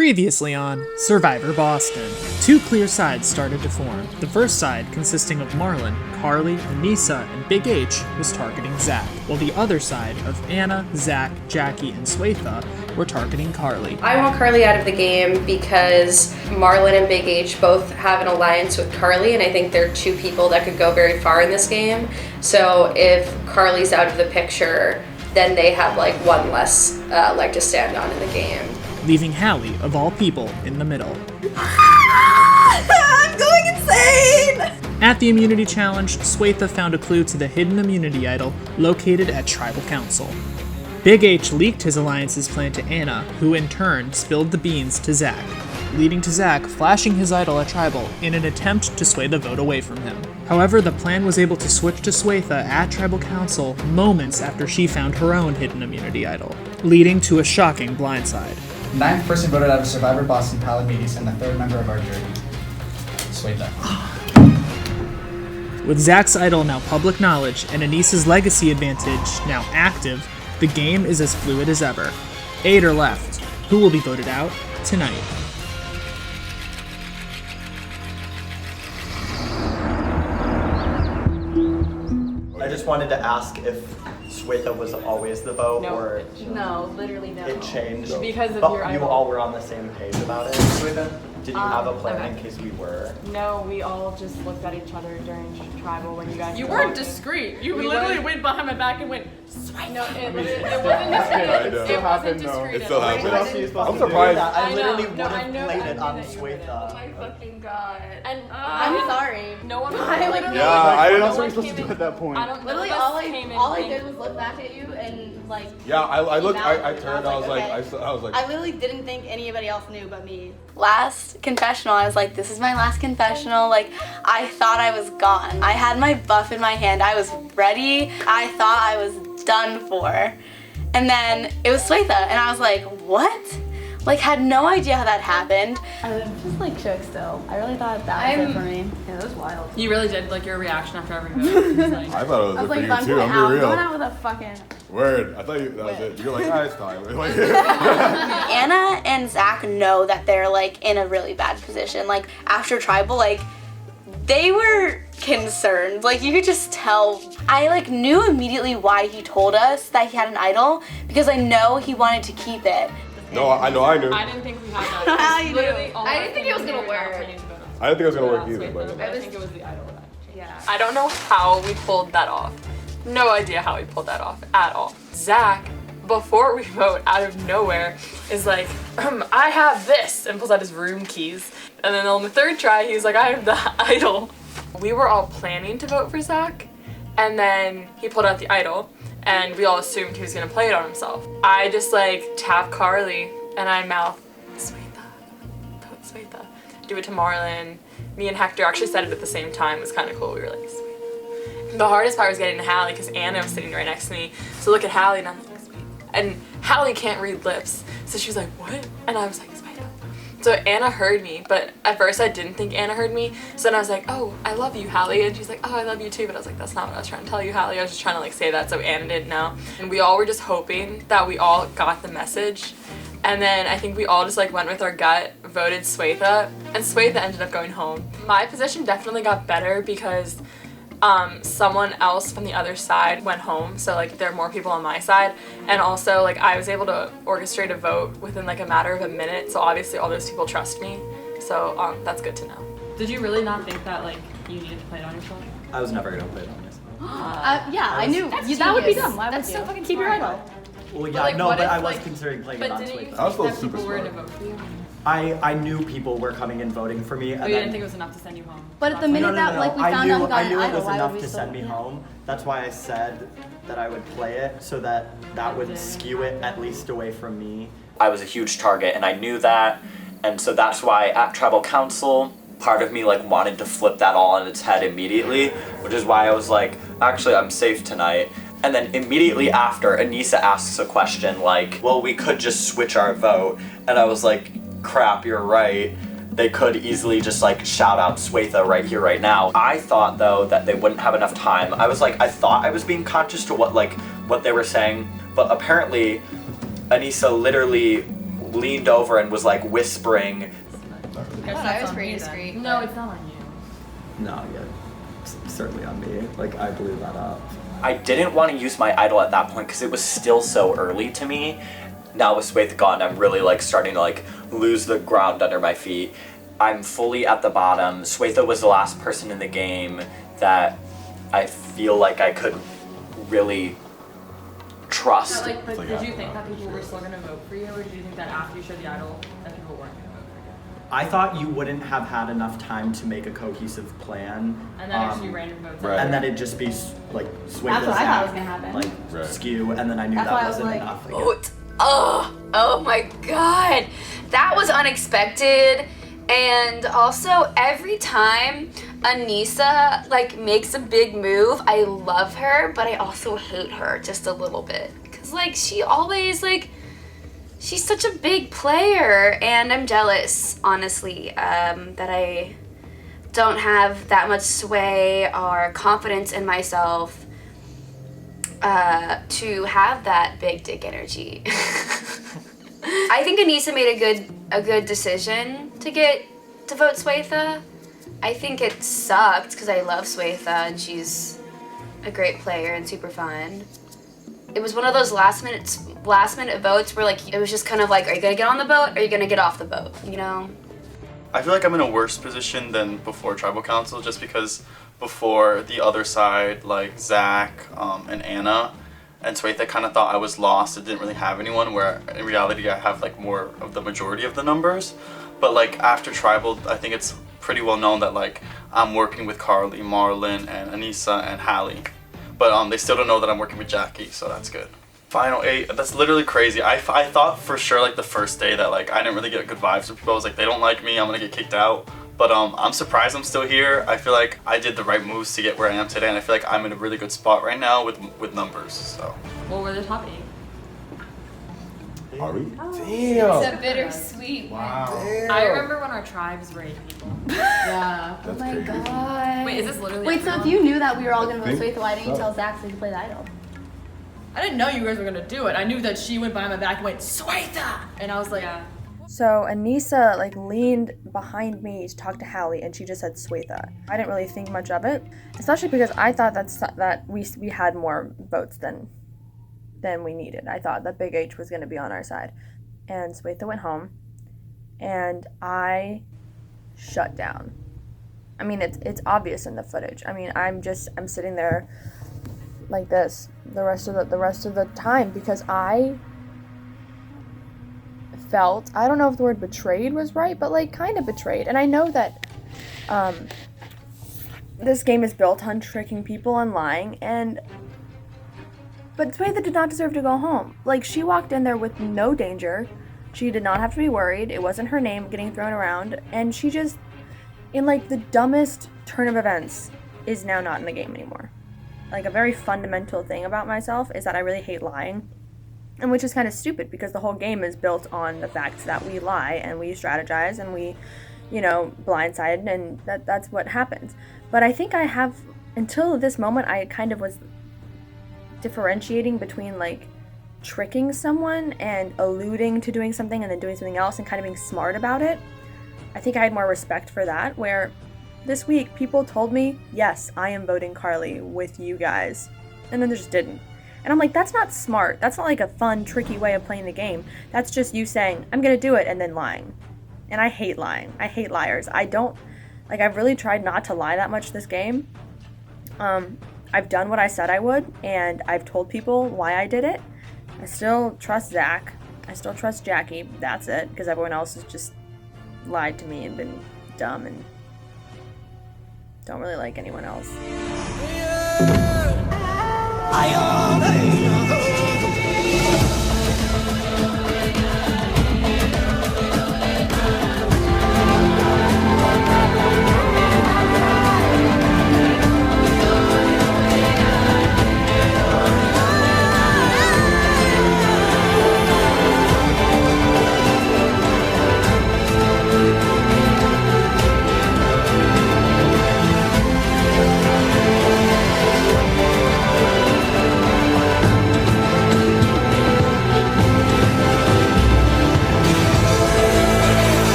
Previously on Survivor Boston, two clear sides started to form. The first side, consisting of Marlon, Carly, Anissa, and Big H, was targeting Zach, while the other side of Anna, Zach, Jackie, and Swetha were targeting Carly. I want Carly out of the game because Marlon and Big H both have an alliance with Carly, and I think they're two people that could go very far in this game. So if Carly's out of the picture, then they have like one less leg to stand on in the game. Leaving Hallie, of all people, in the middle. I'm going insane! At the immunity challenge, Swetha found a clue to the hidden immunity idol located at Tribal Council. Big H leaked his alliance's plan to Anna, who in turn spilled the beans to Zach, leading to Zach flashing his idol at Tribal in an attempt to sway the vote away from him. However, the plan was able to switch to Swetha at Tribal Council moments after she found her own hidden immunity idol, leading to a shocking blindside. Ninth person voted out of Survivor Boston, Palamedes, and the third member of our jury, Swetha. With Zach's idol now public knowledge and Anissa's legacy advantage now active, the game is as fluid as ever. 8 are left. Who will be voted out tonight? I just wanted to ask if Swetha was always the vote, or No, literally no. it changed Because of but your you idol. all were on the same page about it. Swetha, did you have a plan okay. in case we were? No, we all just looked at each other during tribal when you guys. You were weren't talking. discreet. You We literally weren't- went behind my back and went, Swetha. No, it wasn't discreet. I know. It wasn't discreet. It still at all. happens. What else are you supposed I'm to do surprised. that? I I know. literally No, would I have knew- played I it knew on that you would Swetha. Oh my fucking god. And I'm sorry. No one. I literally- Yeah, I didn't know no what one you were supposed came to do in- at that point. I don't. Literally, none of us came in all I thinking- did was look back at you and like. Yeah, I looked, I Now, turned, I was like, okay. I was like, I literally didn't think anybody else knew but me. Last confessional, I was like, this is my last confessional. Like, I thought I was gone. I had my buff in my hand. I was ready. I thought I was done for. And then it was Swetha, and I was like, what? Like, had no idea how that happened. I'm just like shook still. I really thought that was it for me. Yeah, that was wild. You really did, like, your reaction after every vote. Was like, I thought it was I was it for like, you I'm too. going I'm out. being I'm going real. out with a fucking. Word. I thought that was it. You're like, ah, it's time. Like, Anna and Zach know that they're like in a really bad position. Like, after tribal, like, they were concerned. Like, you could just tell. I like knew immediately why he told us that he had an idol, because I know he wanted to keep it. no, I know, I knew. I didn't think we had that. I Literally, knew. all I of didn't us think it was came in gonna here not work. planning to vote on I didn't think it was gonna work Swetha, either. But but I think it was the idol that changed. Yeah. I don't know how we pulled that off. No idea how we pulled that off at all. Zach, before we vote, out of nowhere, is like, I have this, and pulls out his room keys. And then on the third try, he's like, I have the idol. We were all planning to vote for Zach, and then he pulled out the idol, and we all assumed he was gonna play it on himself. I just like tap Carly, and I mouth, Swetha, vote Swetha. Do it to Marlon. Me and Hector actually said it at the same time. It was kind of cool. We were like, Swetha. The hardest part was getting to Hallie because Anna was sitting right next to me. So look at Hallie, and I'm like, Swetha. And Hallie can't read lips, so she was like, what? And I was like, Swetha. So Anna heard me, but at first I didn't think Anna heard me. So then I was like, oh, I love you, Hallie. And she's like, oh, I love you too. But I was like, that's not what I was trying to tell you, Hallie. I was just trying to like say that so Anna didn't know. And we all were just hoping that we all got the message. And then I think we all just like went with our gut, voted Swetha, and Swetha ended up going home. My position definitely got better because someone else from the other side went home, so like there are more people on my side, and also like I was able to orchestrate a vote within like a matter of a minute, so obviously all those people trust me, so that's good to know. Did you really not think that like you needed to play it on yourself? I was never gonna play it on this. Yeah, I knew. That would be dumb. Why That's would so you? fucking Keep your smart. idol. Well, yeah, like, no, what but if, I was like- considering playing But it on didn't you Swetha. I was think still that super people were smart. gonna vote for you? I knew people were coming and voting for me, and But you then didn't think it was enough to send you home? But at the That's minute why- that like we I found knew, out we got I an knew it idol, was why enough would we to still? send me Yeah. home. That's why I said that I would play it, so that would did. skew it at least away from me. I was a huge target and I knew that, and so that's why at Tribal Council part of me like wanted to flip that all on its head immediately, which is why I was like, actually I'm safe tonight. And then immediately after, Anissa asks a question like, well, we could just switch our vote, and I was like, crap, you're right. They could easily just like shout out Swetha right here, right now. I thought though that they wouldn't have enough time. I was like, I thought I was being conscious to what they were saying, but apparently Anissa literally leaned over and was like whispering. I was pretty discreet. No, it's not on you. No, yeah, certainly on me. Like, I blew that up. I didn't want to use my idol at that point because it was still so early to me. Now with Swetha gone, I'm really like starting to like lose the ground under my feet. I'm fully at the bottom. Swetha was the last person in the game that I feel like I could really trust. But did you think that people were still gonna vote for you, or did you think that after you showed the idol that people weren't gonna vote for you? I thought you wouldn't have had enough time to make a cohesive plan. And then actually random votes. Right. And then it'd just be like Swetha, That's what I thought was gonna happen. like Right. skew, and then I knew That's why I that was wasn't like, enough. Vote. Oh my god. That was unexpected. And also every time Anissa like makes a big move, I love her, but I also hate her just a little bit. Cause like she always like she's such a big player, and I'm jealous, honestly, that I don't have that much sway or confidence in myself to have that big dick energy. I think Anissa made a good decision to vote Swetha. I think it sucked because I love Swetha and she's a great player and super fun. It was one of those last minute votes where like it was just kind of like, are you gonna get on the boat or are you gonna get off the boat, you know? I feel like I'm in a worse position than before Tribal Council, just because before the other side, like Zach and Anna and Swetha kind of thought I was lost and didn't really have anyone, where in reality I have like more of the majority of the numbers. But like after Tribal, I think it's pretty well known that like I'm working with Carly, Marlon, and Anissa, and Hallie. But they still don't know that I'm working with Jackie, so that's good. Final 8, that's literally crazy. I thought for sure like the first day that like I didn't really get good vibes from people. I was like, they don't like me, I'm gonna get kicked out. But I'm surprised I'm still here. I feel like I did the right moves to get where I am today, and I feel like I'm in a really good spot right now with numbers, so. What were the top 8? Are we? It's a bittersweet. Wow. I remember when our tribes rated people. Yeah. That's Oh my crazy. god. Wait, is this literally Wait, so if everyone? you knew that we were all gonna vote Think Swetha, why didn't you so. tell Zach so he could play the idol? I didn't know you guys were gonna do it. I knew that she went behind my back and went, Swetha! And I was like, yeah. So Anissa like leaned behind me to talk to Hallie, and she just said Swetha. I didn't really think much of it, especially because I thought that we had more votes than we needed. I thought that Big H was gonna be on our side, and Swetha went home, and I shut down. I mean, it's obvious in the footage. I mean, I'm sitting there like this the rest of the time because I felt, I don't know if the word betrayed was right, but like kind of betrayed. And I know that this game is built on tricking people and lying, but Swetha did not deserve to go home. Like, she walked in there with no danger. She did not have to be worried. It wasn't her name getting thrown around, and she just, in like the dumbest turn of events, is now not in the game anymore. Like, a very fundamental thing about myself is that I really hate lying. And which is kind of stupid because the whole game is built on the fact that we lie and we strategize and we, blindside, and that's what happens. But I think I have, until this moment, I kind of was differentiating between like tricking someone and alluding to doing something and then doing something else and kind of being smart about it. I think I had more respect for that, where this week people told me, yes, I am voting Carly with you guys. And then they just didn't. And I'm like, that's not smart. That's not like a fun, tricky way of playing the game. That's just you saying, I'm gonna do it, and then lying. And I hate lying. I hate liars. I've really tried not to lie that much this game. I've done what I said I would, and I've told people why I did it. I still trust Zach. I still trust Jackie. That's it, because everyone else has just lied to me and been dumb and don't really like anyone else.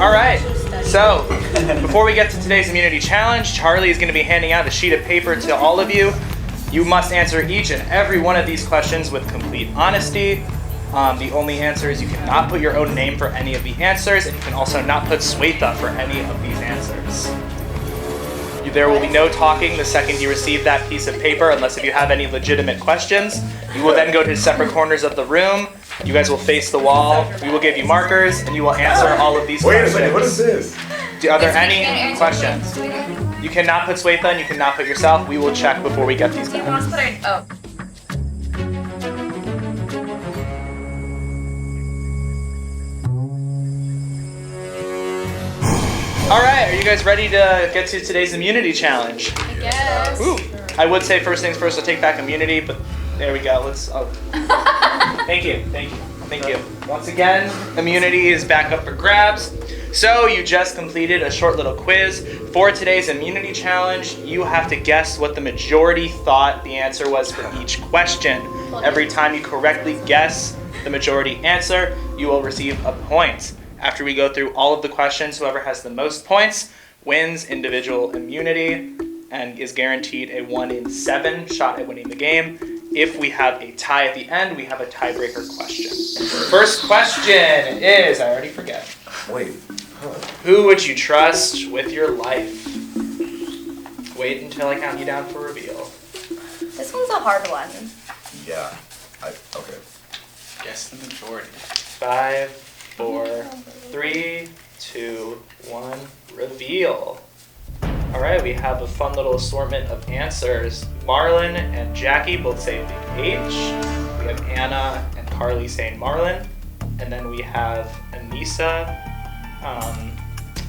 All right, so before we get to today's immunity challenge, Charlie is going to be handing out a sheet of paper to all of you. You must answer each and every one of these questions with complete honesty. The only answer is you cannot put your own name for any of the answers, and you can also not put Swetha for any of these answers. There will be no talking the second you receive that piece of paper, unless if you have any legitimate questions. You will then go to separate corners of the room. You guys will face the wall. We will give you markers, and you will answer all of these questions. Wait a second, what is this? Are there any questions? You cannot put Swetha and you cannot put yourself. We will check before we get these He going. wants to put it. Oh. All right, are you guys ready to get to today's immunity challenge? Yes. Ooh, I would say first things first, I'll take back immunity, but there we go. Thank you. Once again, immunity is back up for grabs. So you just completed a short little quiz. For today's immunity challenge, you have to guess what the majority thought the answer was for each question. Every time you correctly guess the majority answer, you will receive a point. After we go through all of the questions, whoever has the most points wins individual immunity and is guaranteed a 1 in 7 shot at winning the game. If we have a tie at the end, we have a tiebreaker question. First question is, I already forget. Wait. Who would you trust with your life? Wait until I count you down for reveal. This one's a hard one. Yeah. Okay. Guess the majority. 5, 4, 3, 2, 1, reveal. All right, we have a fun little assortment of answers. Marlon and Jackie both say Big H. We have Anna and Carly saying Marlon. And then we have Anissa,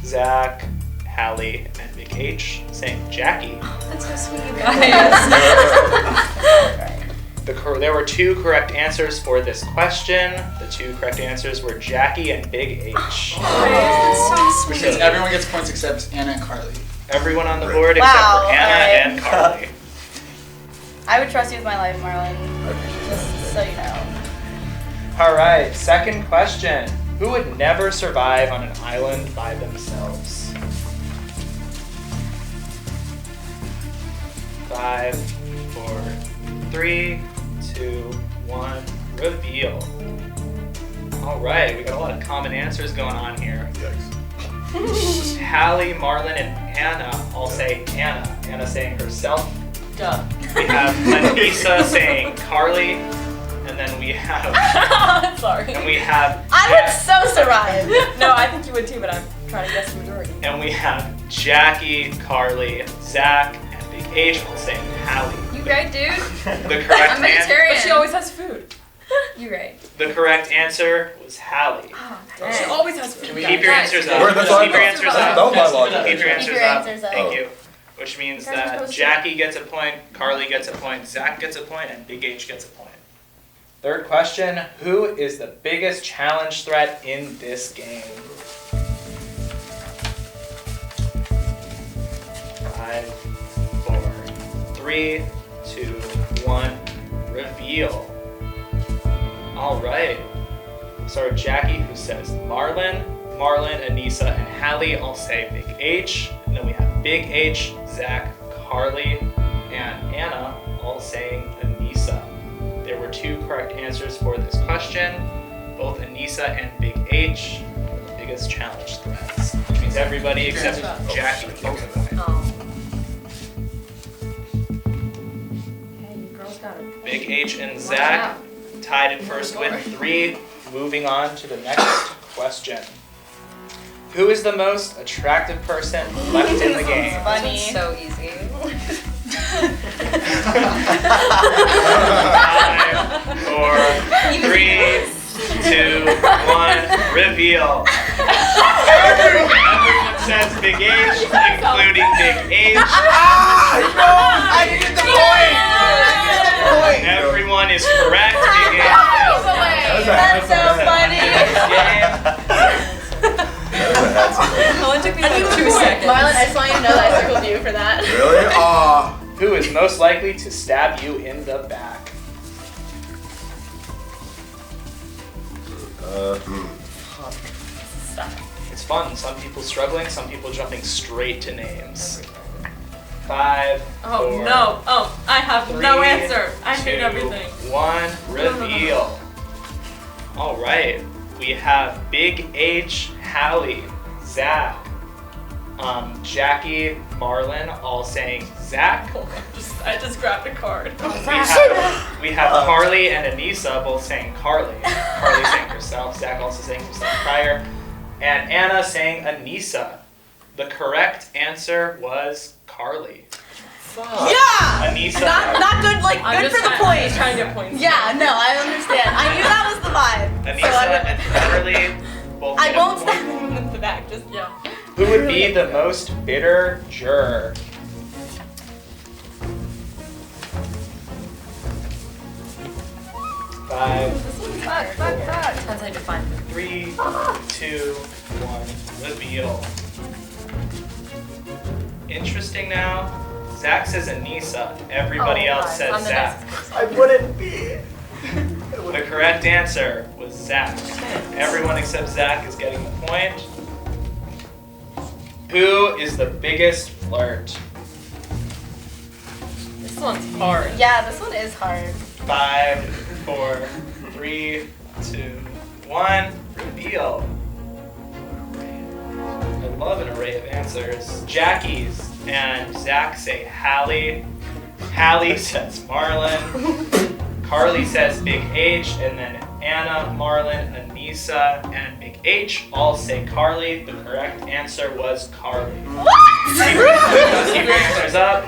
Zach, Hallie, and Big H saying Jackie. That's so sweet, you guys. There were 2 correct answers for this question. The 2 correct answers were Jackie and Big H. Which means everyone gets points except Anna and Carly. Everyone on the board except for Anna and Carly. I would trust you with my life, Marlon. Just so you know. All right, second question. Who would never survive on an island by themselves? 5, 4, 3, 2, 1, reveal. All right, we got a lot of common answers going on here. Hallie, Marlon, and Anna all say Anna. Anna saying herself. Duh. We have Anissa saying Carly, and then we have. Sorry. And we have. I would so survive. No, I think you would too, but I'm trying to guess the majority. And we have Jackie, Carly, Zach, and Big H all saying Hallie. You right, dude? The correct I'm vegetarian. But she always has food. You right. The correct answer was Hallie. Oh, She always has food. Keep your answers up. Wait, that's Keep all your right. answers up. Don't lie logic. Keep your answers up. Thank Oh. you. Which means You guys are that supposed to- Jackie gets a point, Carly gets a point, Zach gets a point, and Big H gets a point. Third question, who is the biggest challenge threat in this game? 5, 4, 3, 2, 1, reveal. All right. So Jackie, who says Marlon, Anissa, and Hallie all say Big H. And then we have Big H, Zach, Carly, and Anna all saying Anissa. There were 2 correct answers for this question. Both Anissa and Big H are the biggest challenge threats. Which means everybody except Jackie gets a point. Hey, you girls got it. Big H and Zach tied in first with 3. Moving on to the next question. Who is the most attractive person left in the game? Funny. So easy. 5, 4, 3, 2, 1, reveal. Everyone says Big H, including Big H. I needed the point! Everyone is correct. Big H is That's so funny. It only took me like 2 seconds. Marlon, I just want you to know that I circled you for that. Really? Aw. Who is most likely to stab you in the back? It's fun. Some people struggling, some people jumping straight to names. 5, Oh 4, no. Oh, I have 3, no answer. I 2, hate everything. 1, reveal. All right, we have Big H, Hallie, Zach, Jackie, Marlon, all saying Zach. I just grabbed a card. We have Carly and Anissa both saying Carly. Carly saying herself, Zach also saying himself prior, and Anna saying Anissa. The correct answer was Carly. Yeah! Anissa. Not good, like, I'm good just for the trying- I'm point. just trying to get points. Yeah, no, I understand. I knew that was the vibe. Anissa and Carly both I get a won't point. stab him in the back, just Yeah. Who would be the most bitter juror? Five, Depends how you define it. 3, 2, 1, reveal. Interesting now. Zach says Anissa. Everybody Oh, else nice. says I'm the Zach. nicest person. I wouldn't be. The correct answer was Zach. Everyone except Zach is getting the point. Who is the biggest flirt? This one's hard. Yeah, this one is hard. 5, 4, 3, 2, 1, reveal. I love an array of answers. Jackie's and Zach say Hallie. Hallie says Marlon. Carly says Big H, and then Anna, Marlon, Anissa, and Big H all say Carly. The correct answer was Carly. What? Keep your answers up.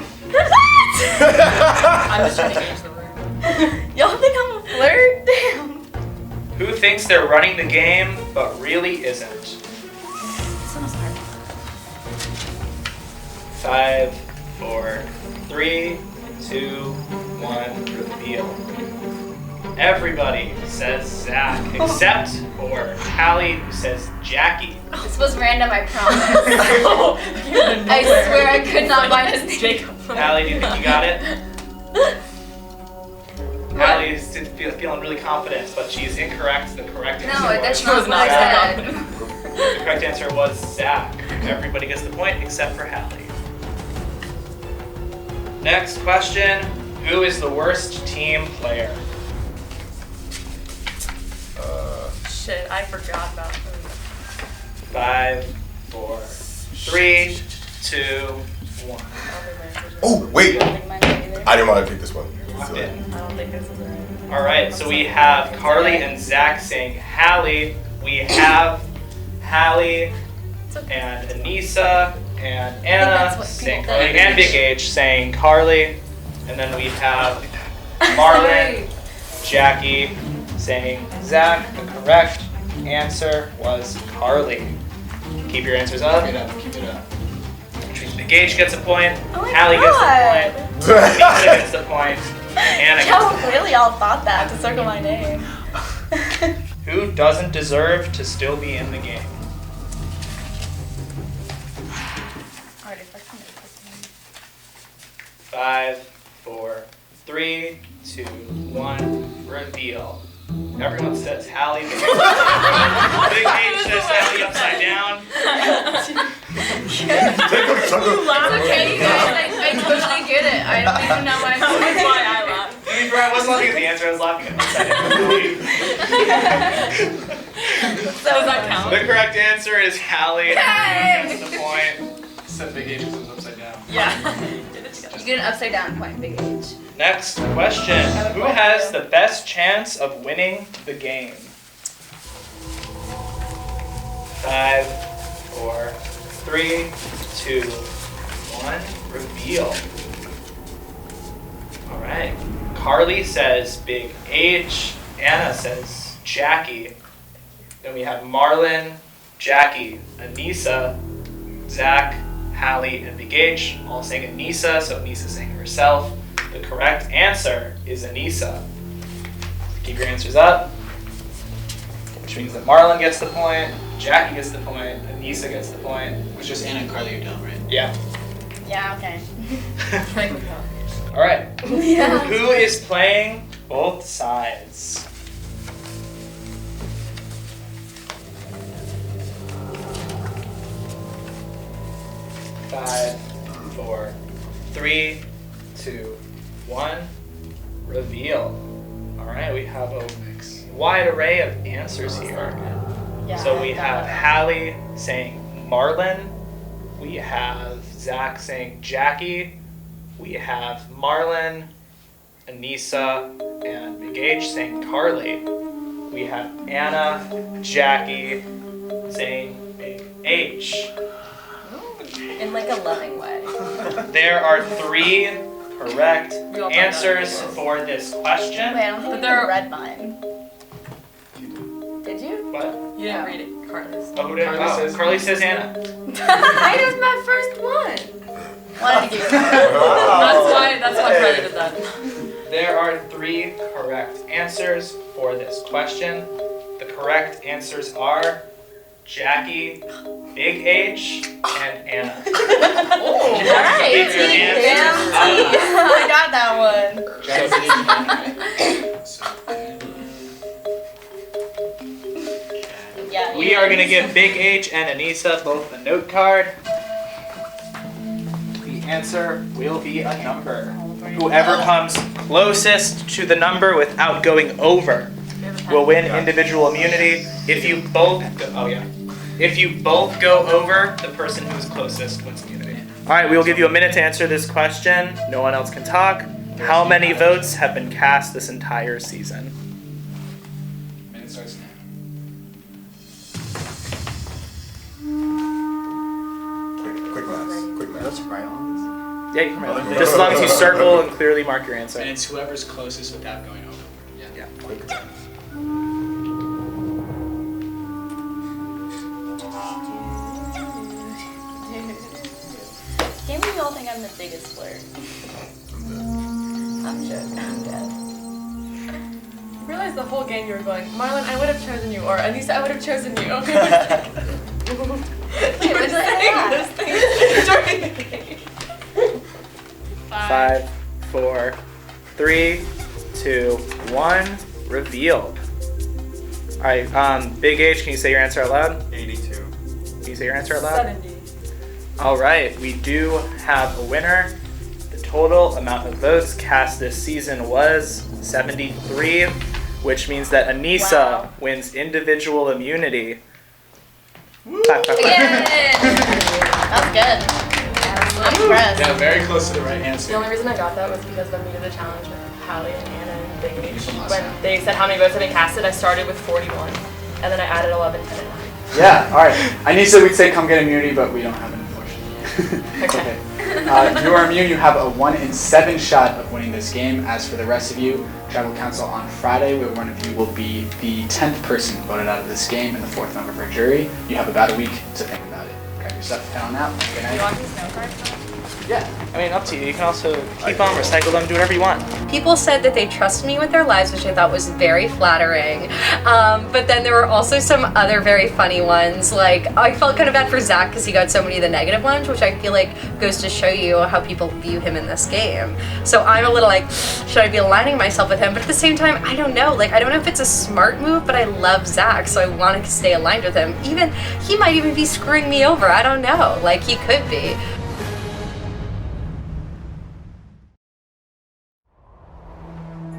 I'm just trying to gauge the room. Y'all think I'm a flirt? Damn. Who thinks they're running the game, but really isn't? This one was hard. 5, 4, 3, 2, 1, reveal. Everybody says Zach, except for Hallie, who says Jackie. This was random, I promise. I swear I could not find his name. Jacob. Hallie, do you think you got it? Hallie is feeling really confident, but she's incorrect. The correct answer No, was that's not what I Zach. said. The correct answer was Zach. Everybody gets the point except for Hallie. Next question. Who is the worst team player? Shit, I forgot about him. 5, 4, 3, 2, 1. Oh, wait. I didn't want to pick this one. Locked in. I don't think this is right. All right, so we have Carly and Zach saying Hallie. We have Hallie and Anissa and Anna saying Carly and Big H saying Carly. And then we have Marlon, Jackie saying Zach. The correct answer was Carly. Keep your answers up. Keep it up, keep it up. Which means Big H gets a point, Oh my Hallie God. gets the point, Anissa gets the point, Anna gets Y'all the point. really all thought that to circle my name. Who doesn't deserve to still be in the game? Alright, if I can make this one. 5, 4, 3, 2, 1, reveal. Everyone says Hallie. Big H says Hallie upside down. It's okay, you guys. I totally get it. I don't even know why I'm That's why I laughed. To be fair, I wasn't looking at the answer, I was laughing at upside down. Does that count? The correct answer is Hallie. Yay! Everyone gets the point. Except Big H is upside down. Yeah. You get an upside down point, Big H. Next question. Who has the best chance of winning the game? 5, 4, 3, 2, 1, reveal. Alright. Carly says Big H. Anna says Jackie. Then we have Marlon, Jackie, Anissa, Zach, Hallie, and Big H all saying Anissa, so Anissa saying herself. The correct answer is Anissa. Keep your answers up, which means that Marlon gets the point, Jackie gets the point, Anissa gets the point. It's just Anna and Carly are down, right? Yeah. Yeah, okay. All right. Yeah. Who is playing both sides? 5, 4, 3, 2, 1. Reveal. All right, we have a wide array of answers here. So we have Hallie saying Marlon. We have Zach saying Jackie. We have Marlon, Anissa, and Big H saying Carly. We have Anna, Jackie saying Big H. In like a loving way. There are 3 correct answers for this question. Wait, I don't think I read mine. Did you? What? You didn't read it, Carlos. Oh, who did? Carly says Anna. I was my first one. Wanted to give you That's why Carly did that. There are 3 correct answers for this question. The correct answers are Jackie, Big H, and Anna. Alright. Keep your answers I got that one. Yeah. We are going to give Big H and Anissa both a note card. The answer will be a number. Whoever comes closest to the number without going over will win individual immunity. If you both go over, the person who's closest wins immunity. All right, we will give you a minute to answer this question. No one else can talk. How many votes have been cast this entire season? Minute starts now. Quick math. Yeah, you can write it. Just as long as you circle and clearly mark your answer. And it's whoever's closest without going over. Yeah. Quick. Can't believe you all think I'm the biggest flirt. I'm joking. I'm dead. I realized the whole game you were going, Marlon, I would have chosen you, or Anissa, I would have chosen you. You were saying those things during the game. 5, 4, 3, 2, 1. Revealed. All right, Big H, can you say your answer out loud? 82. Can you say your answer out loud? 70. All right, we do have a winner. The total amount of votes cast this season was 73, which means that Anissa wins individual immunity. Clap, clap, clap. That's good. I'm impressed. Yeah, very close to the right answer. The only reason I got that was because when we did the challenge with Hallie and Anna and Big H, when they said how many votes had been casted, I started with 41, and then I added 11, 10, and 9. Yeah, alright. Anissa, we'd say come get immunity, but we don't have it, unfortunately. Okay. You are immune. You have a 1 in 7 shot of winning this game. As for the rest of you, Tribal Council on Friday, where one of you will be the 10th person voted out of this game and the 4th member of our jury. You have about a week to think about it. Grab your stuff, head on out. Good night. You want these note cards? Yeah, I mean, up to you. You can also keep them, recycle them, do whatever you want. People said that they trust me with their lives, which I thought was very flattering. But then there were also some other very funny ones. Like, I felt kind of bad for Zach because he got so many of the negative ones, which I feel like goes to show you how people view him in this game. So I'm a little like, should I be aligning myself with him? But at the same time, I don't know. Like, I don't know if it's a smart move, but I love Zach, so I want to stay aligned with him. He might even be screwing me over. I don't know. Like, he could be.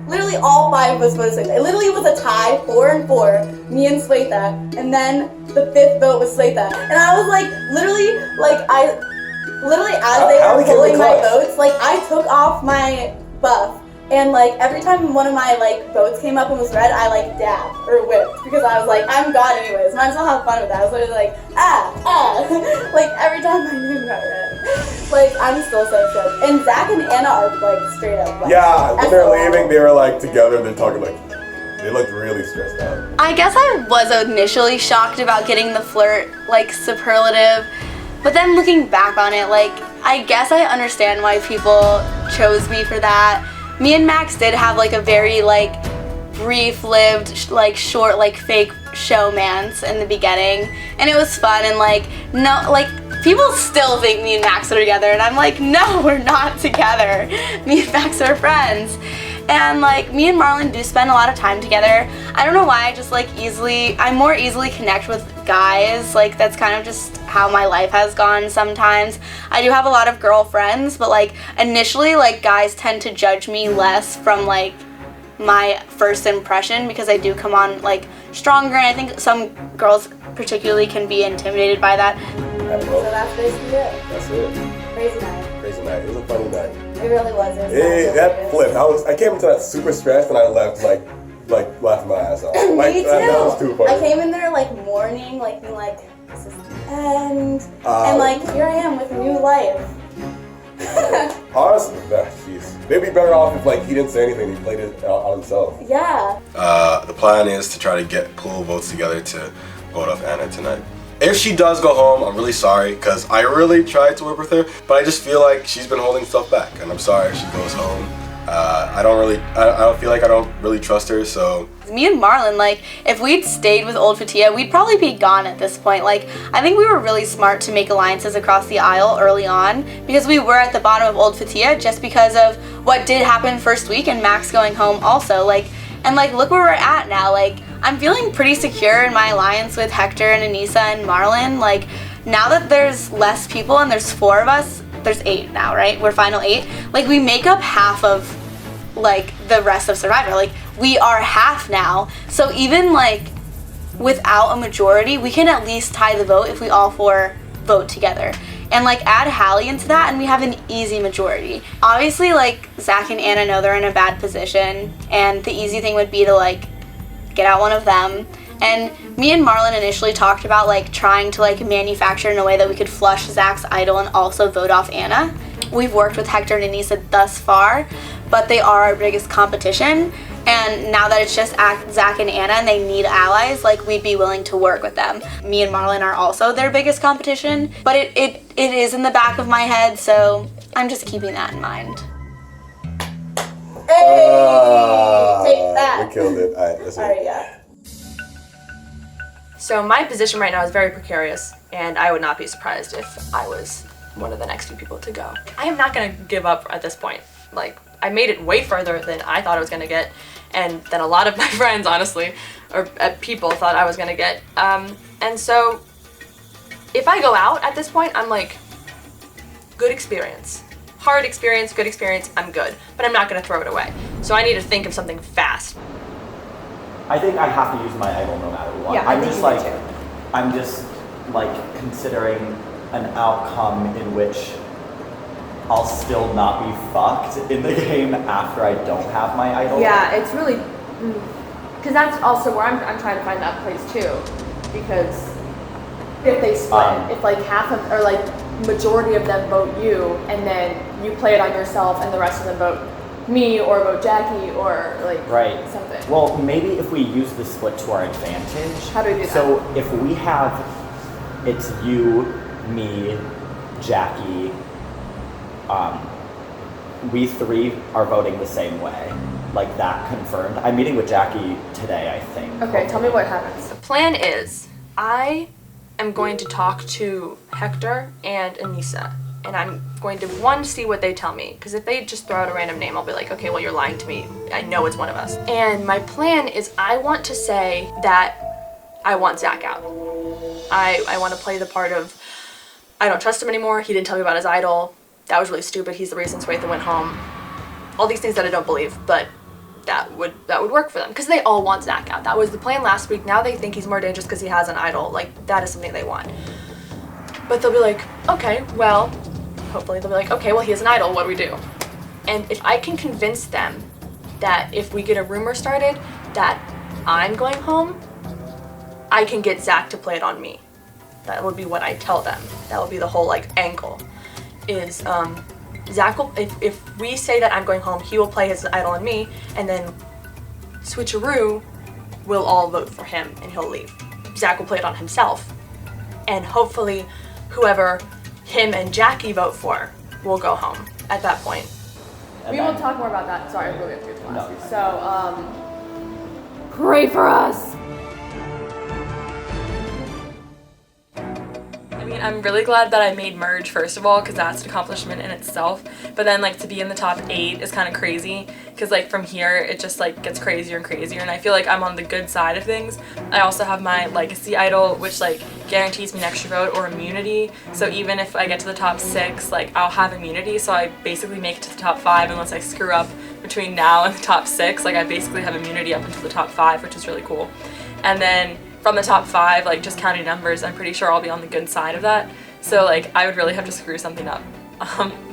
Literally all 5 of us voted Swetha. It literally was a tie, 4 and 4, me and Swetha, and then the 5th vote was Swetha. And I was like, literally as they were pulling my votes, like I took off my buff, and like every time one of my like votes came up and was red, I like dabbed or whipped because I was like, I'm gone anyways. Might as well have fun with that. I was literally like, like every time my name got red. Like, I'm still so shook. And Zach and Anna are like straight up. Like, Yeah, when they're leaving, they were like together. They're talking like they looked really stressed out. I guess I was initially shocked about getting the flirt, like, superlative. But then looking back on it, like, I guess I understand why people chose me for that. Me and Max did have, like, a very, like, brief-lived, like, short, like, fake showmance in the beginning. And it was fun and, like, no, like, people still think me and Max are together. And I'm like, no, we're not together. Me and Max are friends. And like me and Marlon do spend a lot of time together. I don't know why, I just like I more easily connect with guys. Like that's kind of just how my life has gone sometimes. I do have a lot of girlfriends, but like initially like guys tend to judge me less from like my first impression because I do come on like stronger, and I think some girls particularly can be intimidated by that. So that's basically it. That's it. Crazy night. Crazy night. It was a funny night. It really was. That flip. I came into that super stressed and I left like laughing my ass off. Me too. That was too funny. I came in there like mourning, like being like, this is the end, and like here I am with a new life. Honestly, jeez. They'd be better off if like he didn't say anything. He played it on himself. Yeah. The plan is to try to pull votes together to vote off Anna tonight. If she does go home, I'm really sorry because I really tried to work with her, but I just feel like she's been holding stuff back, and I'm sorry if she goes home. I don't feel like I don't really trust her, so. Me and Marlon, like, if we'd stayed with Old Fatia, we'd probably be gone at this point. Like, I think we were really smart to make alliances across the aisle early on because we were at the bottom of Old Fatia just because of what did happen first week and Max going home also. Like, and like, look where we're at now. Like, I'm feeling pretty secure in my alliance with Hector and Anissa and Marlon. Like, now that there's less people and there's 4 of us, there's 8 now, right? We're final 8. Like, we make up half of like the rest of Survivor. Like, we are half now, so even like without a majority we can at least tie the vote if we all 4 vote together, and like add Hallie into that and we have an easy majority. Obviously like Zach and Anna know they're in a bad position, and the easy thing would be to like get out one of them. And me and Marlon initially talked about like trying to like manufacture in a way that we could flush Zach's idol and also vote off Anna. We've worked with Hector and Anissa thus far, but they are our biggest competition, and now that it's just Zach and Anna and they need allies, like we'd be willing to work with them. Me and Marlon are also their biggest competition, but it is in the back of my head, so I'm just keeping that in mind. Hey! Take that! We killed it. All right, that's it. Yeah. So my position right now is very precarious, and I would not be surprised if I was one of the next few people to go. I am not gonna give up at this point. Like, I made it way further than I thought I was gonna get, and than a lot of my friends, honestly, or people thought I was gonna get. And so, if I go out at this point, I'm like, good experience. Hard experience, good experience, I'm good. But I'm not gonna throw it away. So I need to think of something fast. I think I have to use my idol no matter what. Yeah, I'm just like considering an outcome in which I'll still not be fucked in the game after I don't have my idol. Yeah, it's really, because that's also where I'm trying to find that place too, because if they split, if like half of, or like majority of them vote you, and then you play it on yourself and the rest of them vote me or vote Jackie or like something. Well, maybe if we use the split to our advantage. How do we do that? So if we have, it's you, me, Jackie, we 3 are voting the same way. Like that confirmed. I'm meeting with Jackie today, I think. Okay, tell me what happens. The plan is, I am going to talk to Hector and Anissa, and I'm going to, one, see what they tell me, because if they just throw out a random name, I'll be like, okay, well, you're lying to me. I know it's one of us. And my plan is I want to say that I want Zach out. I want to play the part of, I don't trust him anymore. He didn't tell me about his idol. That was really stupid. He's the reason Swetha went home. All these things that I don't believe, but that would work for them because they all want Zach out. That was the plan last week. Now they think he's more dangerous because he has an idol. Like, that is something they want. But they'll be like, okay, well, hopefully they'll be like, okay, well, he has an idol. What do we do? And if I can convince them that if we get a rumor started that I'm going home, I can get Zach to play it on me. That would be what I tell them. That would be the whole like angle. Is Zach will, if we say that I'm going home, he will play his idol on me, and then switcheroo, we'll all vote for him and he'll leave. Zach will play it on himself, and hopefully whoever him and Jackie vote for will go home at that point. We will talk more about that. Sorry, we'll get through the last week. So, pray for us. I mean, I'm really glad that I made merge first of all, because that's an accomplishment in itself. But then like to be in the top 8 is kind of crazy, because like from here it just like gets crazier and crazier, and I feel like I'm on the good side of things. I also have my legacy idol, which like guarantees me an extra vote or immunity. So even if I get to the top 6, like I'll have immunity. So I basically make it to the top 5 unless I screw up between now and the top 6. Like I basically have immunity up until the top 5, which is really cool. And then from the top 5, like just counting numbers, I'm pretty sure I'll be on the good side of that. So like I would really have to screw something up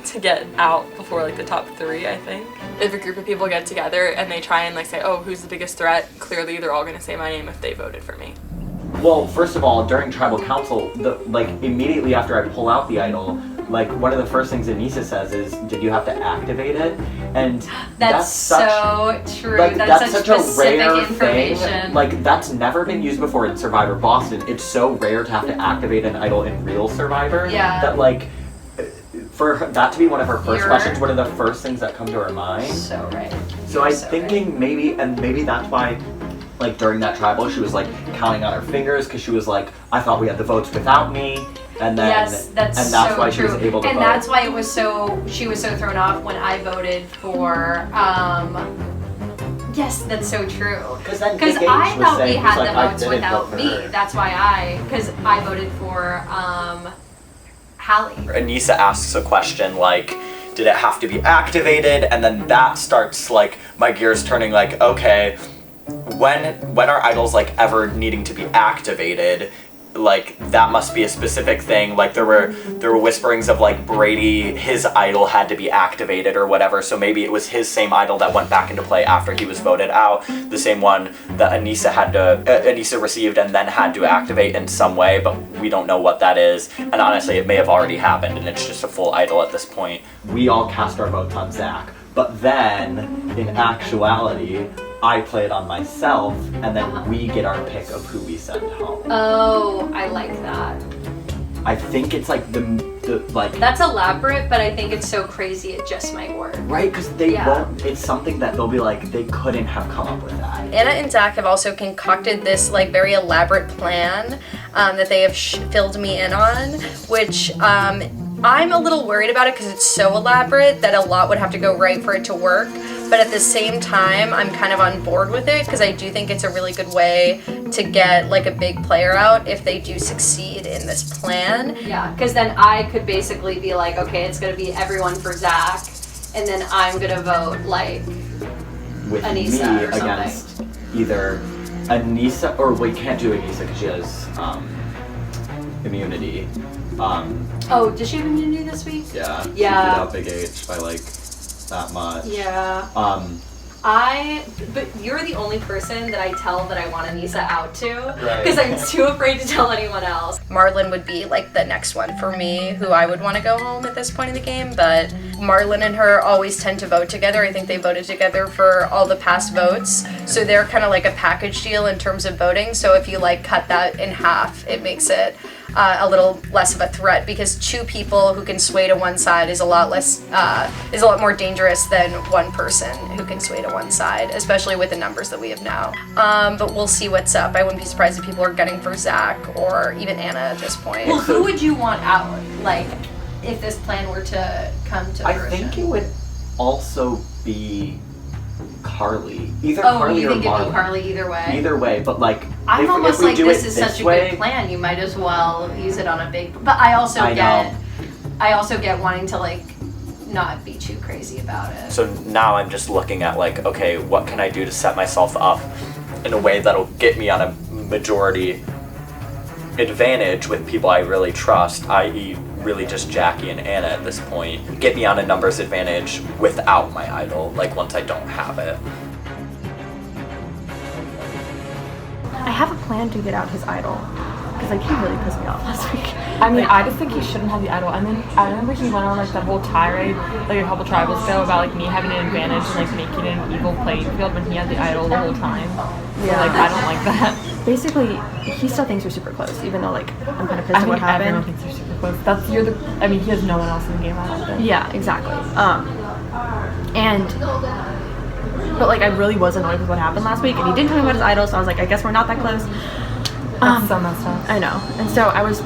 to get out before like the top 3, I think. If a group of people get together and they try and like say, oh, who's the biggest threat, clearly they're all gonna say my name if they voted for me. Well, first of all, during tribal council, like immediately after I pull out the idol, like one of the first things Anissa says is, did you have to activate it? And that's so true. Like, that's such a specific rare information. thing. Like that's never been used before in Survivor Boston. It's so rare to have to activate an idol in real Survivor. Yeah. That like, for that to be one of her first questions, one of the first things that come to her mind. So right. So I'm thinking maybe that's why, like during that tribal, she was like counting on her fingers because she was like, I thought we had the votes without me, and then yes, that's so why true. She was able to vote. And that's why she was so thrown off when I voted for. Yes, that's so true. Because I thought we had the votes without me. That's why because I voted for Hallie. Anissa asks a question like, did it have to be activated? And then that starts like my gears turning like, okay, when are idols like ever needing to be activated? Like that must be a specific thing. Like there were whisperings of like Brady, his idol had to be activated or whatever. So maybe it was his same idol that went back into play after he was voted out, the same one that Anissa received and then had to activate in some way, but we don't know what that is. And honestly, it may have already happened and it's just a full idol at this point. We all cast our votes on Zach, but then in actuality, I play it on myself, and then we get our pick of who we send home. Oh, I like that. I think it's like the like. That's elaborate, but I think it's so crazy it just might work. Right, because they won't. It's something that they'll be like, they couldn't have come up with that. Anna and Zach have also concocted this like very elaborate plan that they have filled me in on, which I'm a little worried about it because it's so elaborate that a lot would have to go right for it to work. But at the same time, I'm kind of on board with it because I do think it's a really good way to get like a big player out if they do succeed in this plan. Yeah, because then I could basically be like, okay, it's gonna be everyone for Zach, and then I'm gonna vote like with Anissa me or something. Against either Anissa, or we can't do Anissa because she has immunity. Oh, does she have immunity this week? Yeah. Yeah. She beat out Big H by like that much. Yeah. But you're the only person that I tell that I want Anissa out to, because I'm too afraid to tell anyone else. Marlon would be like the next one for me who I would want to go home at this point in the game, but Marlon and her always tend to vote together. I think they voted together for all the past votes, so they're kind of like a package deal in terms of voting. So if you like cut that in half, it makes it a little less of a threat, because 2 people who can sway to one side is a lot more dangerous than 1 person who can sway to one side, especially with the numbers that we have now. But we'll see what's up. I wouldn't be surprised if people are gunning for Zach or even Anna at this point. Well, who would you want out? Like, if this plan were to come to fruition? I think it would also be Carly. Either oh, Carly you or think it'd Marlon. be Carly either way? Either way, but like, I'm almost like this is this such a way, good plan. You might as well use it on a big. But I also get wanting to like not be too crazy about it. So now I'm just looking at like, okay, what can I do to set myself up in a way that'll get me on a majority advantage with people I really trust, i.e. really just Jackie and Anna at this point. Get me on a numbers advantage without my idol, like once I don't have it. I have a plan to get out his idol, because like he really pissed me off last week. I mean, I just think he shouldn't have the idol. I mean, I remember he went on like that whole tirade like a couple tribals ago about like me having an advantage and like making it an evil playing field when he had the idol the whole time. Yeah. So, like, I don't like that. Basically, he still thinks we're super close, even though like I'm kind of pissed at what happened. Everyone thinks they're super close. I mean, he has no one else in the game, I don't think. Yeah, exactly. But like I really was annoyed with what happened last week, and he didn't tell me about his idol, so I was like, I guess we're not that close. That's so messed up. I know. And so I was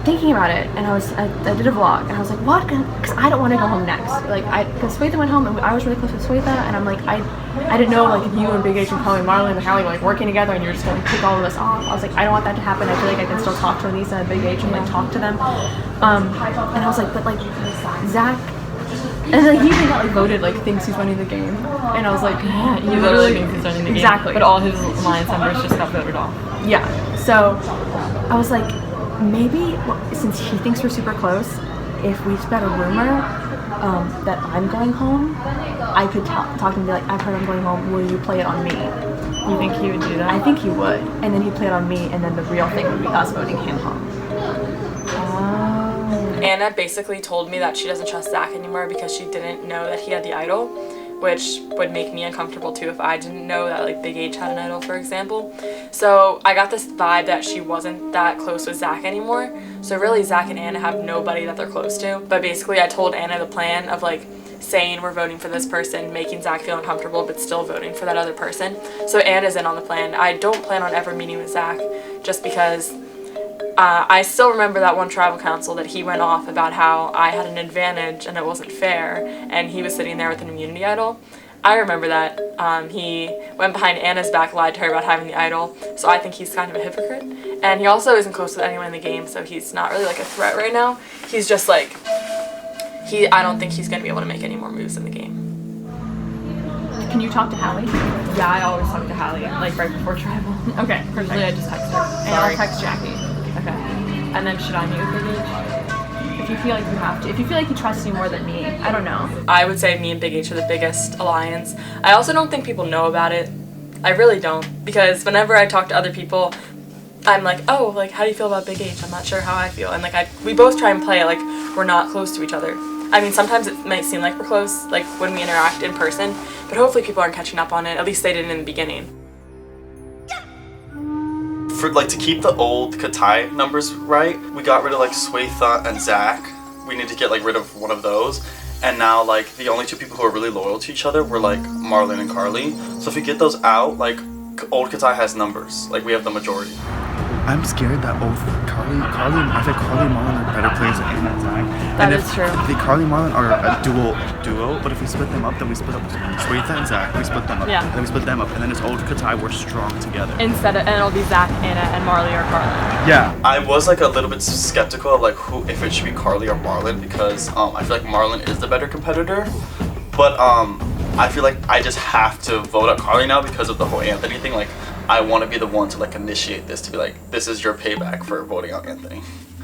thinking about it, and I did a vlog, and I was like, what? Because I don't want to go home next. Like, because Swetha went home, and I was really close with Swetha, and I'm like, I didn't know, like, if you and Big H and Chloe and Marlon and Hallie were, like, working together, and you're just gonna kick all of us off. I was like, I don't want that to happen. I feel like I can still talk to Anissa and Big H and, like, talk to them. And I was like, but, like, Zach. And like he even got like voted like thinks he's winning the game, and I was like, yeah, he literally thinks he's winning the game. Exactly. But all his alliance members just got voted off. Yeah. So I was like, maybe since he thinks we're super close, if we spread a rumor that I'm going home, I could talk to him and be like, I've heard I'm going home. Will you play it on me? You think he would do that? I think he would, and then he'd play it on me, and then the real thing would be us voting him home. Anna basically told me that she doesn't trust Zach anymore because she didn't know that he had the idol, which would make me uncomfortable too if I didn't know that like Big H had an idol, for example. So I got this vibe that she wasn't that close with Zach anymore. So really Zach and Anna have nobody that they're close to. But basically I told Anna the plan of like saying we're voting for this person, making Zach feel uncomfortable, but still voting for that other person. So Anna's in on the plan. I don't plan on ever meeting with Zach just because I still remember that one tribal council that he went off about how I had an advantage and it wasn't fair, and he was sitting there with an immunity idol. I remember that. He went behind Anna's back, lied to her about having the idol, so I think he's kind of a hypocrite. And he also isn't close with anyone in the game, so he's not really like a threat right now. He's just like, I don't think he's going to be able to make any more moves in the game. Can you talk to Hallie? Yeah, I always talk to Hallie, like right before tribal. Okay, perfect. Usually I just text her. And I'll text Jackie. Okay. And then should I meet with Big H? If you feel like you have to. If you feel like he trusts you more than me. I don't know. I would say me and Big H are the biggest alliance. I also don't think people know about it. I really don't. Because whenever I talk to other people, I'm like, oh, like, how do you feel about Big H? I'm not sure how I feel. And like, we both try and play it like we're not close to each other. I mean, sometimes it might seem like we're close, like when we interact in person, but hopefully people aren't catching up on it. At least they didn't in the beginning. For like to keep the old Katai numbers right, we got rid of like Swetha and Zach. We need to get like rid of one of those. And now like the only two people who are really loyal to each other were like Marlon and Carly. So if we get those out, like old Katai has numbers. Like we have the majority. I'm scared that both I think Carly and Marlon are better players than Anna and Zach. That is true. The Carly and Marlon are a duo, but if we split them up, then we split up Swetha and Zach. We split them up. Yeah. Then we split them up, and then it's old Katai. We're strong together. And it'll be Zach, Anna, and Marley or Carly. Yeah. I was like a little bit skeptical of like if it should be Carly or Marlon because I feel like Marlon is the better competitor, but I feel like I just have to vote out Carly now because of the whole Anthony thing. Like I want to be the one to like initiate this, to be like, this is your payback for voting out Anthony.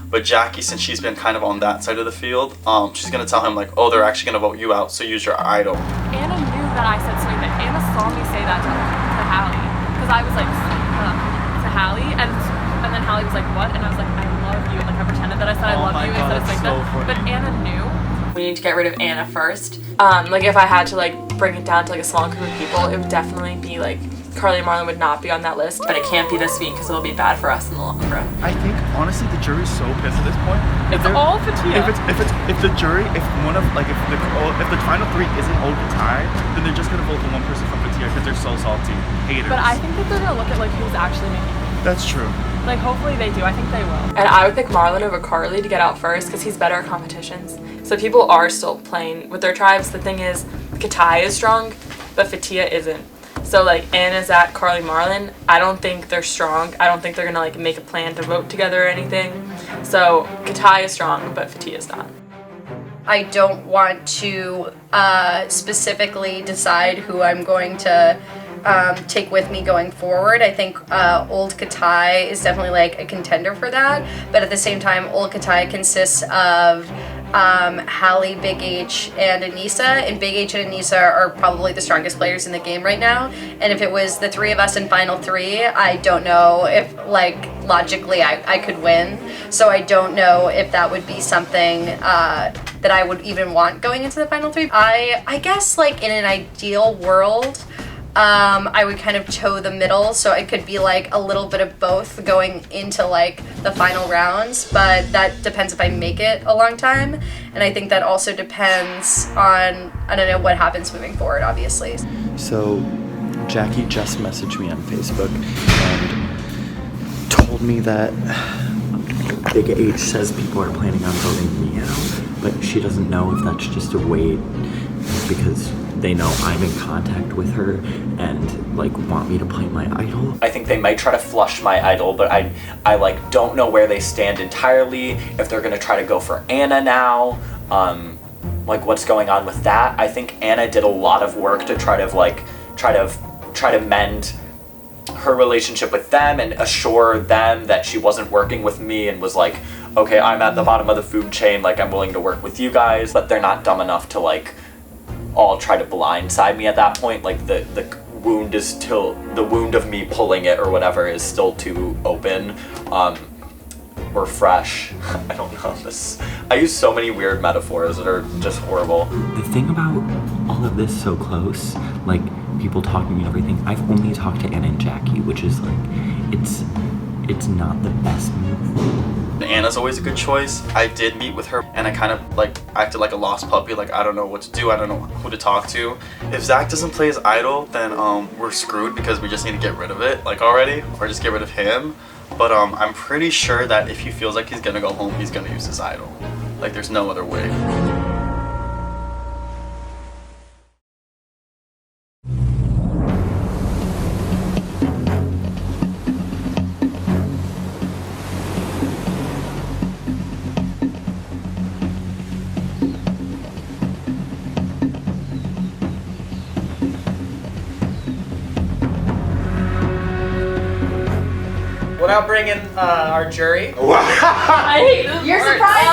But Jackie, since she's been kind of on that side of the field, she's gonna tell him like, oh, they're actually gonna vote you out, so use your idol. Anna knew that I said Swetha. Anna saw me say that to Hallie, because I was like, to Hallie, and then Hallie was like, what? And I was like, I love you, and like I pretended that I said I love you instead of Swetha. But Anna knew. We need to get rid of Anna first. Like if I had to like bring it down to like a small group of people, it would definitely be like Carly and Marlon would not be on that list, but it can't be this week because it'll be bad for us in the long run. I think honestly the jury's so pissed at this point. It's all Fatia. If the jury, if the final three isn't old Katai, then they're just gonna vote for one person from Fatia because they're so salty, haters. But I think that they're gonna look at like who's actually making it. That's true. Like hopefully they do. I think they will. And I would pick Marlon over Carly to get out first because he's better at competitions. So people are still playing with their tribes. The thing is, Katai is strong, but Fatia isn't. So like Anna, Zach, Carly, Marlon, I don't think they're strong. I don't think they're gonna like make a plan to vote together or anything. So Katai is strong, but Fatia is not. I don't want to specifically decide who I'm going to take with me going forward. I think Old Katai is definitely like a contender for that, but at the same time, Old Katai consists of Hallie, Big H, and Anissa, and Big H and Anissa are probably the strongest players in the game right now, and if it was the three of us in Final 3, I don't know if, like, logically I could win, so I don't know if that would be something that I would even want going into the Final 3. I guess, like, in an ideal world, I would kind of toe the middle, so it could be like a little bit of both going into like the final rounds, but that depends if I make it a long time, and I think that also depends on, I don't know, what happens moving forward, obviously. So Jackie just messaged me on Facebook and told me that Big H says people are planning on voting me out, but she doesn't know if that's just a way because they know I'm in contact with her and like want me to play my idol. I think they might try to flush my idol, but I like don't know where they stand entirely. If they're gonna try to go for Anna now, like what's going on with that. I think Anna did a lot of work to try to mend her relationship with them and assure them that she wasn't working with me and was like, okay, I'm at the bottom of the food chain, like I'm willing to work with you guys, but they're not dumb enough to like all try to blindside me at that point. Like the wound is still, the wound of me pulling it or whatever is still too open or fresh. I don't know this. I use so many weird metaphors that are just horrible. The thing about all of this so close, like people talking and everything, I've only talked to Anna and Jackie, which is like, it's not the best move. Anna's always a good choice. I did meet with her and I kind of like acted like a lost puppy, like I don't know what to do, I don't know who to talk to. If Zach doesn't play his idol, then we're screwed because we just need to get rid of it like already, or just get rid of him. But I'm pretty sure that if he feels like he's gonna go home, he's gonna use his idol. Like there's no other way. We'll now bring in our jury. I hate this You're part. surprised.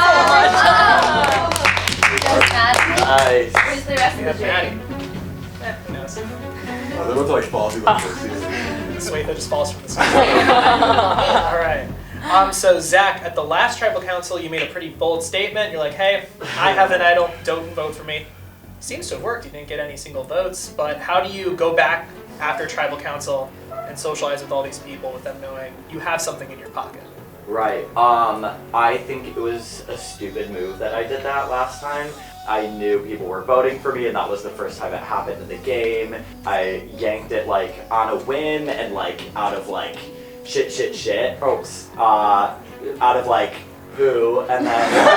Nice. Where's the rest of the jury? Maddie. Who knows? They went to like policy Swetha just falls from the sky. Alright. So Zach, at the last tribal council, you made a pretty bold statement. You're like, hey, I have an idol, don't vote for me. Seems to have worked. You didn't get any single votes, but how do you go back after tribal council and socialize with all these people with them knowing you have something in your pocket? Right. I think it was a stupid move that I did that last time. I knew people were voting for me and that was the first time it happened in the game. I yanked it like on a whim and like out of like shit. Out of like poo, and then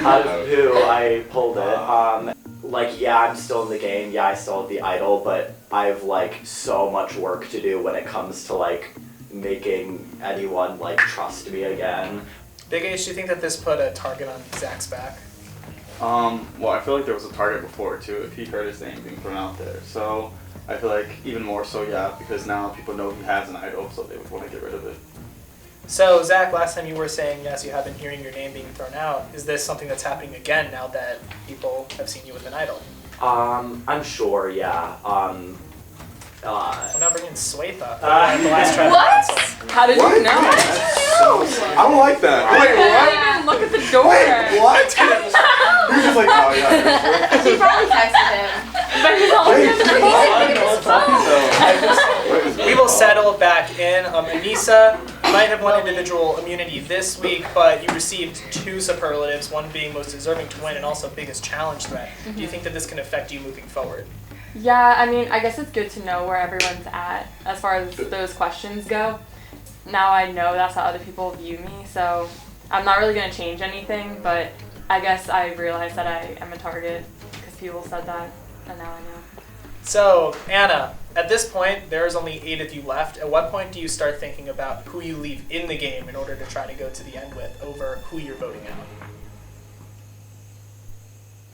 out of poo I pulled it. Like, yeah, I'm still in the game, yeah, I still have the idol, but I've like so much work to do when it comes to like making anyone like trust me again. Big H, do you think that this put a target on Zach's back? Well, I feel like there was a target before too, if he heard his name being thrown out there. So I feel like even more so, yeah, because now people know he has an idol, so they would want to get rid of it. So Zach, last time you were saying yes, you have been hearing your name being thrown out. Is this something that's happening again now that people have seen you with an idol? I'm sure, yeah. We're now bringing Swetha. The last tribal What? council. How did you know? I don't like that. Wait, I what? didn't even look at the door. Wait, what? He was just like, oh yeah. She probably texted him. But he's all We will settle back in. Anissa, you might have one individual immunity this week, but you received 2 superlatives, one being most deserving to win and also biggest challenge threat. Do you think that this can affect you moving forward? Yeah, I mean, I guess it's good to know where everyone's at as far as those questions go. Now I know that's how other people view me, so I'm not really going to change anything, but I guess I realized that I am a target because people said that, and now I know. So, Anna, at this point, there's only 8 of you left. At what point do you start thinking about who you leave in the game in order to try to go to the end with over who you're voting out?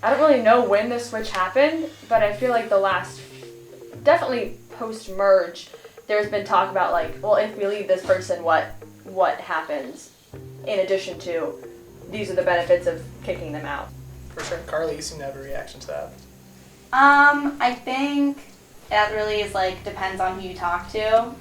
I don't really know when the switch happened, but I feel like the last, definitely post-merge, there's been talk about like, well, if we leave this person, what happens in addition to these are the benefits of kicking them out. For sure. Carly, you seem to have a reaction to that. I think that really is like depends on who you talk to.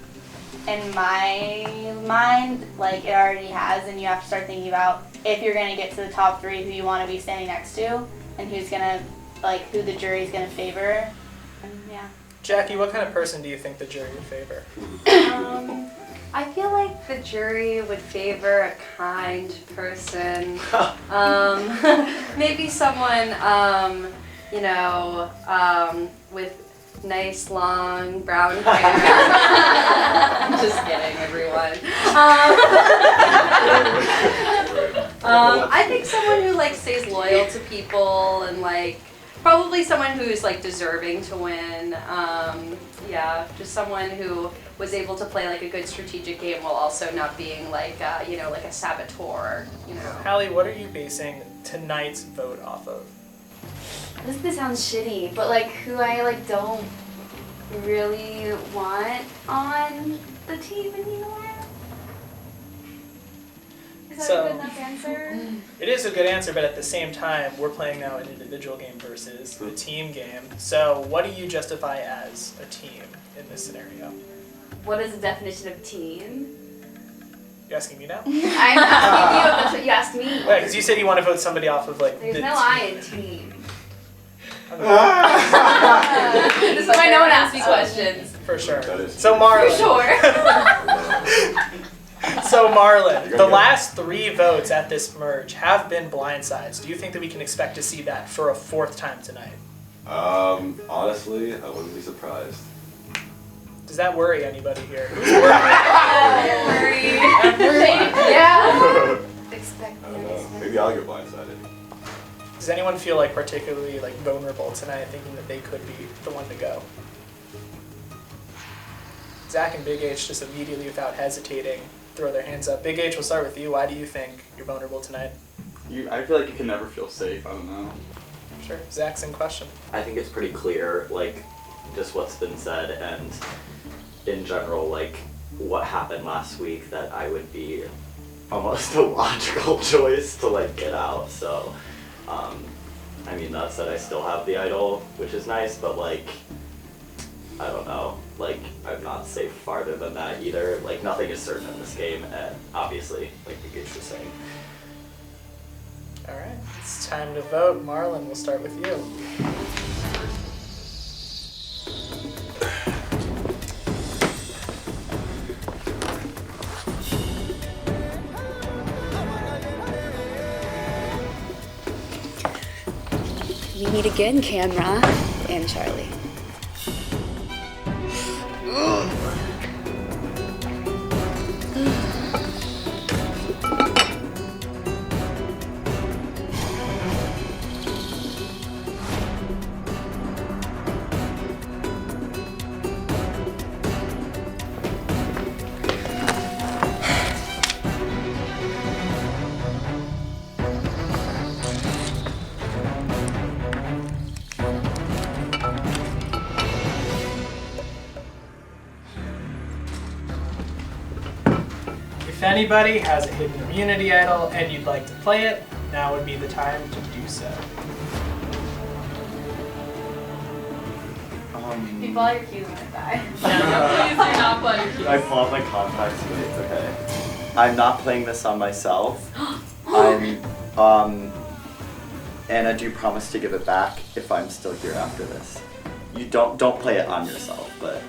In my mind, like it already has, and you have to start thinking about if you're gonna get to the top 3, who you want to be standing next to, and who's gonna like who the jury's gonna favor. And, yeah. Jackie, what kind of person do you think the jury would favor? I feel like the jury would favor a kind person. Maybe someone, with nice long brown hair. Just kidding, everyone. I think someone who like stays loyal to people and like probably someone who's like deserving to win. Yeah, just someone who was able to play like a good strategic game while also not being like you know, like a saboteur. You know. Hallie, what are you basing tonight's vote off of? This sounds shitty, but like who I like don't really want on the team anymore. Is that a good enough answer? It is a good answer, but at the same time, we're playing now an individual game versus a team game. So what do you justify as a team in this scenario? What is the definition of team? You asking me now? I'm asking you if that's what you asked me. Right, because you said you want to vote somebody off of like There's the no team. I in team. This is why no one asks me questions. For sure. So Marlon. For sure. So Marlon, the last 3 votes at this merge have been blindsides. Do you think that we can expect to see that for a 4th time tonight? Honestly, I wouldn't be surprised. Does that worry anybody here? Who's worried? Yeah. Expect Maybe I'll get blindsided. Does anyone feel like particularly like vulnerable tonight, thinking that they could be the one to go? Zach and Big H just immediately, without hesitating, throw their hands up. Big H, we'll start with you. Why do you think you're vulnerable tonight? I feel like you can never feel safe. I don't know. Sure. Zach's in question. I think it's pretty clear, like, just what's been said, and in general, like, what happened last week, that I would be almost a logical choice to, like, get out. So, I mean, that said, I still have the idol, which is nice, but, like, I don't know. Like, I'm not safe farther than that either. Like, nothing is certain in this game, and obviously, like the Gage was saying. Alright, it's time to vote. Marlon, we'll start with you. We meet again, Camera and Charlie. If anybody has a hidden immunity idol and you'd like to play it, now would be the time to do so. You follow your cues when I die. Please do not play your keys. I pull out my contacts, but it's okay. I'm not playing this on myself. Anna, do you promise to give it back if I'm still here after this? You don't play it on yourself, but.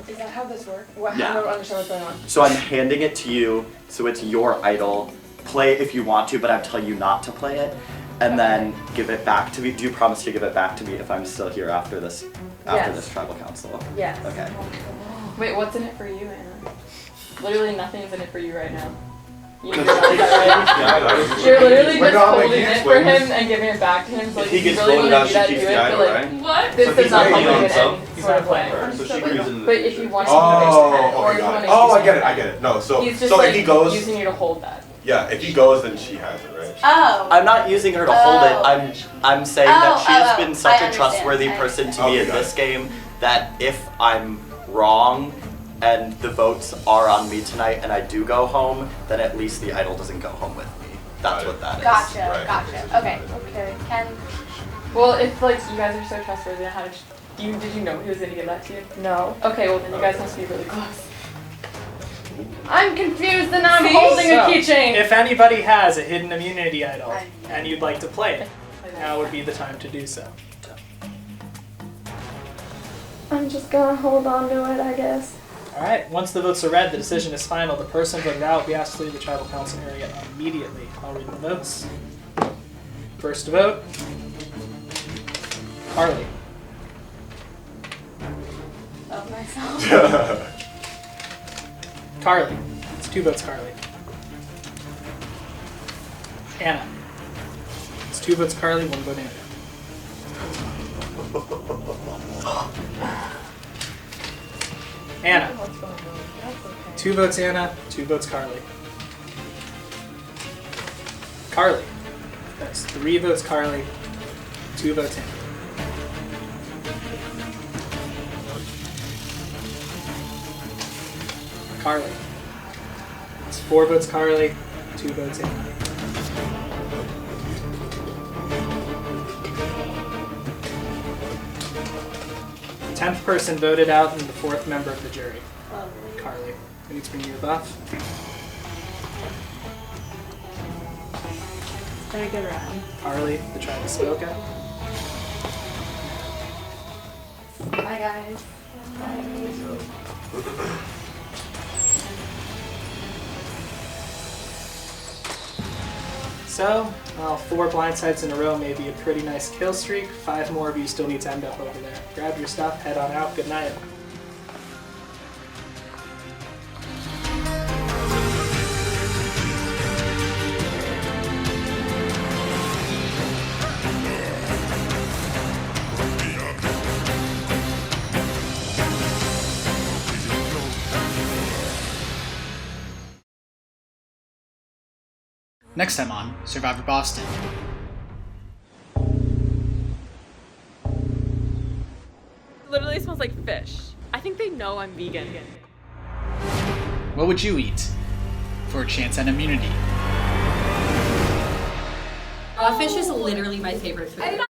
Is that how this works? What, Yeah. I don't understand what's going on. So I'm handing it to you, so it's your idol. Play it if you want to, but I'm telling you not to play it, and then give it back to me. Do you promise to give it back to me if I'm still here after this? After Yes. this tribal council? Yes. Okay. Wait, what's in it for you, Anna? Literally nothing's in it for you right now. You realize that, right? You're literally just holding it for him and giving it back to him. So If like, he you gets really voted want out, to do she that, do keeps it. the But idol, like, right? what? So This if does he's not voting help on you in some, any sort of way. So she agrees in the. But if you want to Oh, or okay, if you want got it. to Oh, I get it. No, so he's just so like if he goes, using you to hold that. yeah, if he goes, then she has it, right? Oh. I'm not using her to hold it. I'm saying that she has been such I a trustworthy understand. person to me in this game that if I'm wrong and the votes are on me tonight and I do go home, then at least the idol doesn't go home with me. That's what that is. Gotcha, gotcha. Okay. Okay. Ken? Well, if like you guys are so trustworthy, how did you know he was gonna give that to you? No. Okay, well then you guys must be really close. I'm confused and I'm holding a keychain. If anybody has a hidden immunity idol and you'd like to play it, now would be the time to do so. I'm just gonna hold on to it, I guess. Alright, once the votes are read, the decision is final. The person voted out will be asked to leave the tribal council area immediately. I'll read the votes. First vote, Carly. myself. Carly. It's 2 votes Carly. Anna. It's 2 votes Carly, 1 vote Anna. Anna. 2 votes Anna, 2 votes Carly. Carly. That's 3 votes Carly, 2 votes Anna. Carly. It's 4 votes Carly, 2 votes Anna. The 10th person voted out and the 4th member of the jury. Carly. I need to bring you your buff. It's been a good run. Carly, the trial spoken. Bye, guys. So, well, 4 blindsides in a row may be a pretty nice kill streak. 5 more of you still need to end up over there. Grab your stuff, head on out. Good night. Next time on Survivor Boston. Literally smells like fish. I think they know I'm vegan. What would you eat for a chance at immunity? Fish is literally my favorite food.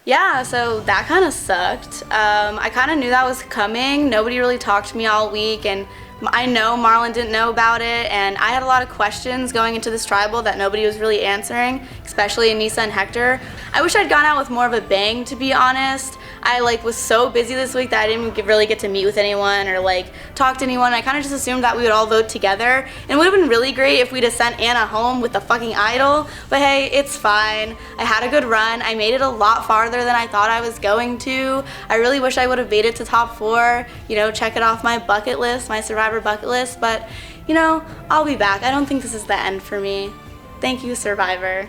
Yeah, so that kind of sucked. I kind of knew that was coming. Nobody really talked to me all week, and I know Marlon didn't know about it, and I had a lot of questions going into this tribal that nobody was really answering, especially Anissa and Hector. I wish I'd gone out with more of a bang, to be honest. I was so busy this week that I didn't really get to meet with anyone or talk to anyone. I kind of just assumed that we would all vote together, and it would have been really great if we'd have sent Anna home with the fucking idol, but hey, it's fine. I had a good run. I made it a lot farther than I thought I was going to. I really wish I would have made it to top 4, check it off my bucket list, my Survivor bucket list, but I'll be back. I don't think this is the end for me. Thank you, Survivor.